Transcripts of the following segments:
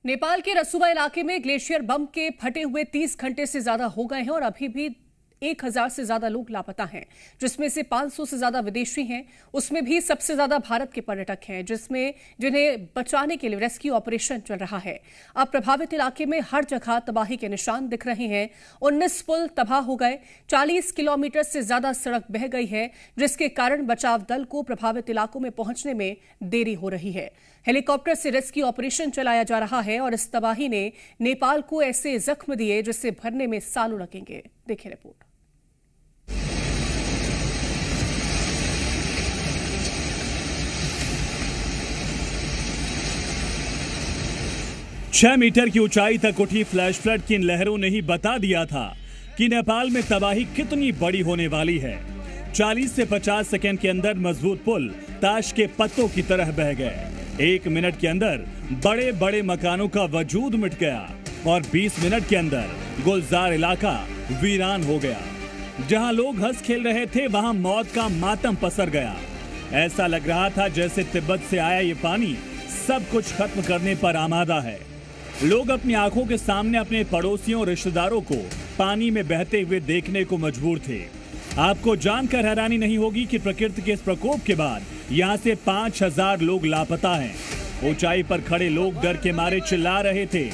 नेपाल के रसुवा इलाके में ग्लेशियर बम के फटे हुए 30 घंटे से ज्यादा हो गए हैं और अभी भी 1000 से ज्यादा लोग लापता हैं, जिसमें से 500 से ज्यादा विदेशी हैं। उसमें भी सबसे ज्यादा भारत के पर्यटक हैं, जिन्हें बचाने के लिए रेस्क्यू ऑपरेशन चल रहा है। अब प्रभावित इलाके में हर जगह तबाही के निशान दिख रहे हैं। 19 पुल तबाह हो गए, 40 किलोमीटर से ज्यादा सड़क बह गई है, जिसके कारण बचाव दल को प्रभावित इलाकों में पहुंचने में देरी हो रही है। हेलीकॉप्टर से रेस्क्यू ऑपरेशन चलाया जा रहा है और इस तबाही ने नेपाल को ऐसे जख्म दिए जिससे भरने में सालों लगेंगे। देखिए रिपोर्ट। 6 मीटर की ऊंचाई तक उठी फ्लैश फ्लड की इन लहरों ने ही बता दिया था कि नेपाल में तबाही कितनी बड़ी होने वाली है। 40 से 50 सेकंड के अंदर मजबूत पुल ताश के पत्तों की तरह बह गए। 1 मिनट के अंदर बड़े बड़े मकानों का वजूद मिट गया और 20 मिनट के अंदर गुलजार इलाका वीरान हो गया। जहां लोग हंस खेल रहे थे, वहां मौत का मातम पसर गया। ऐसा लग रहा था जैसे तिब्बत से आया ये पानी सब कुछ खत्म करने पर आमादा है। लोग अपनी आंखों के सामने अपने पड़ोसियों और रिश्तेदारों को पानी में बहते हुए देखने को मजबूर थे। आपको जानकर हैरानी नहीं होगी कि प्रकृति के इस प्रकोप के बाद यहाँ से 5000 लोग लापता हैं। ऊंचाई पर खड़े लोग डर के मारे चिल्ला रहे थे,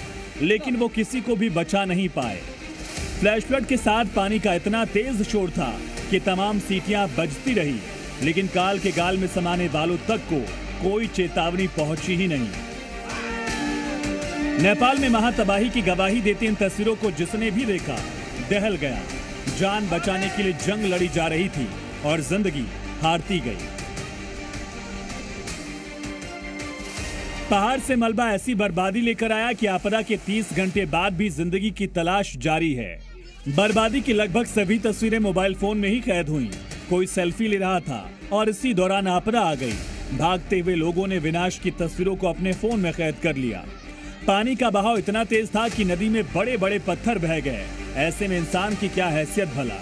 लेकिन वो किसी को भी बचा नहीं पाए। फ्लैश फ्लड के साथ पानी का इतना तेज शोर था कि तमाम सीटियां बजती रही, लेकिन काल के गाल में समाने वालों तक को कोई चेतावनी पहुंची ही नहीं। नेपाल में महातबाही की गवाही देती इन तस्वीरों को जिसने भी देखा दहल गया। जान बचाने के लिए जंग लड़ी जा रही थी और जिंदगी हारती गई। पहाड़ से मलबा ऐसी बर्बादी लेकर आया कि आपदा के 30 घंटे बाद भी जिंदगी की तलाश जारी है। बर्बादी की लगभग सभी तस्वीरें मोबाइल फोन में ही कैद हुई। कोई सेल्फी ले रहा था और इसी दौरान आपदा आ गई। भागते हुए लोगों ने विनाश की तस्वीरों को अपने फोन में कैद कर लिया। पानी का बहाव इतना तेज था कि नदी में बड़े बड़े पत्थर बह गए। ऐसे में इंसान की क्या हैसियत भला।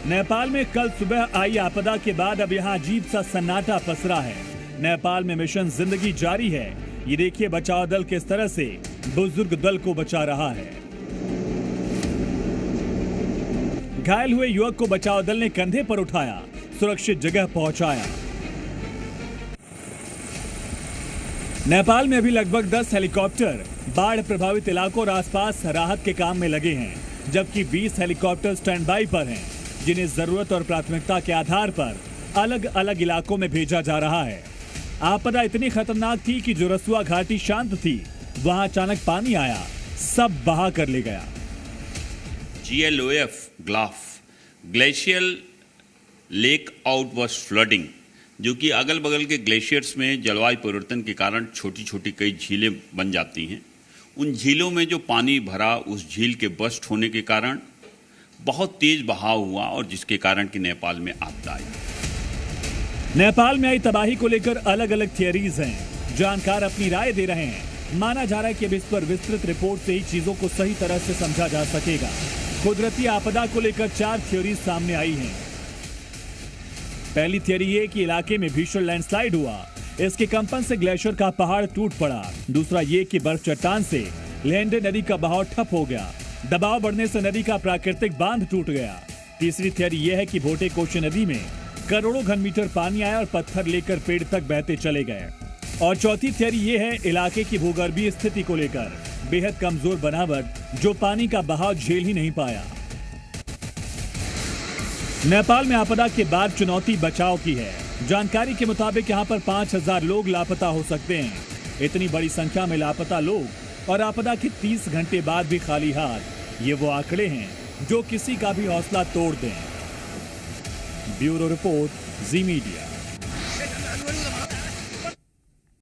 नेपाल में कल सुबह आई आपदा के बाद अब यहाँ अजीब सा सन्नाटा पसरा है। नेपाल में मिशन जिंदगी जारी है। ये देखिए बचाव दल किस तरह से बुजुर्ग दल को बचा रहा है। घायल हुए युवक को बचाव दल ने कंधे पर उठाया, सुरक्षित जगह पहुंचाया। नेपाल में अभी लगभग 10 हेलीकॉप्टर बाढ़ प्रभावित इलाकों और आसपास राहत के काम में लगे हैं, जबकि 20 हेलीकॉप्टर स्टैंड बाई पर हैं, जिन्हें जरूरत और प्राथमिकता के आधार पर अलग अलग इलाकों में भेजा जा रहा है। आपदा इतनी खतरनाक थी कि जो रसुआ घाटी शांत थी, वहां अचानक पानी आया, सब बहा कर ले गया। GLOF glacial lake out was flooding, जो कि अगल बगल के ग्लेशियर्स में जलवायु परिवर्तन के कारण छोटी छोटी कई झीलें बन जाती हैं। उन झीलों में जो पानी भरा, उस झील के बस्ट होने के कारण बहुत तेज बहाव हुआ और जिसके कारण कि नेपाल में आपदा आई। नेपाल में आई तबाही को लेकर अलग अलग थियरीज हैं। जानकार अपनी राय दे रहे हैं। माना जा रहा है कि अब इस पर विस्तृत रिपोर्ट से ही चीजों को सही तरह से समझा जा सकेगा। कुदरती आपदा को लेकर 4 थ्योरीज सामने आई हैं। पहली थियरी ये कि इलाके में भीषण लैंडस्लाइड हुआ, इसके कंपन से ग्लेशियर का पहाड़ टूट पड़ा। दूसरा ये कि बर्फ चट्टान से लेंडे नदी का बहाव ठप हो गया, दबाव बढ़ने से नदी का प्राकृतिक बांध टूट गया। तीसरी थियरी यह है कि भोटे कोशी नदी में करोड़ों घन मीटर पानी आया और पत्थर लेकर पेड़ तक बहते चले गए। और चौथी थियरी ये है इलाके की भूगर्भीय स्थिति को लेकर बेहद कमजोर बनावट, जो पानी का बहाव झेल ही नहीं पाया। नेपाल में आपदा के बाद चुनौती बचाव की है। जानकारी के मुताबिक यहाँ पर 5000 लोग लापता हो सकते हैं। इतनी बड़ी संख्या में लापता लोग और आपदा के 30 घंटे बाद भी खाली हाथ, ये वो आंकड़े हैं जो किसी का भी हौसला तोड़ दें। ब्यूरो रिपोर्ट, जी मीडिया।